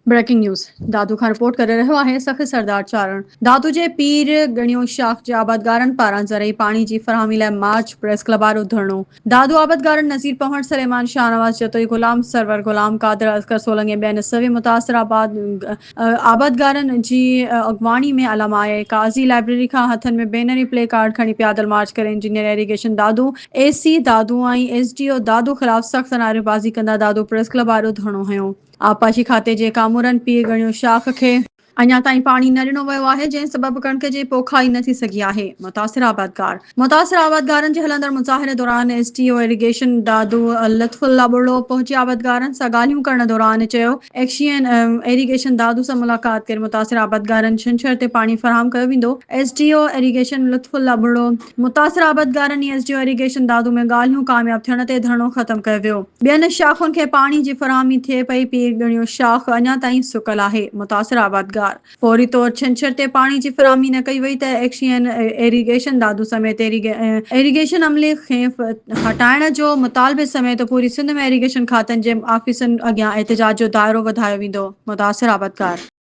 Breaking news दादू खां report करे रहियो आहे सख़्त सरदार चारण। दादू जे पीर गणियो शाख जे आबादगारनि पारां ज़रई पाणी जी फ़राहमी लाइ मार्च प्रेस क्लब वारो धरणो। दादू आबादगारनि नज़ीर पवण सलेमान शाहनवाज़ जतोई गुलाम सरवर गुलाम कादिर असगर सोलंग ऐं ॿियनि सभी मुतासिर आबादगारनि जी अॻवानी में अलमा आहे। काज़ी लाइब्रेरी खां हथनि में बैनरी प्ले कार्ड खणी पैदल मार्च करे इंजीनियर इरीगेशन दादू एसी दादू ऐं एसडीओ दादू ख़िलाफ़ सख़्त नारेबाज़ी कंदा दादू प्रेस क्लब वारो धरणो हयो। आबपाशी खाते जे कामूरनि पीर गणियो शाख खे अञा ताईं पाणी न ॾिनो वियो आहे, जंहिं सबबि कणिक जी पोखाई न थी सघी आहे। मुतासिर आबादगारनि जे हलंदड़ मुज़ाहिरे दौरान एसडीओ इरीगेशन दादू लुत्फुल्ला बुर्ड़ो पहुची आबादगारनि सां ॻाल्हियूं करण दौरान चयो एक्शियन इरीगेशन दादू सां मुलाक़ात करे मुतासिर आबादगारनि छंछर ते पाणी फ़राहम कयो वेंदो। एसडीओ इरीगेशन लुत्फुल्ला बुर्ड़ो मुतासिर आबादगारनि एसडीओ इरीगेशन दादू में ॻाल्हियूं कामयाब थियण ते धरणो ख़त्म कयो वियो। ॿियनि शाखुनि खे पाणी जी फ़राहमी थिए पई, पीर गणियो शाख अञा ताईं सुकल आहे। मुतासिर आबादगार फौरी तौर छंछर ते पाणी जी फ़राहमी न कई वई त एक्शियन इरीगेशन दादू समेत इरीगेशन अमले खे हटाइण जो मुतालबे समेत पूरी सिंध में इरीगेशन खातनि जे आफ़ीसनि अॻियां एहतिजाज जो दाइरो वधायो वेंदो। मुतासिर आबादगार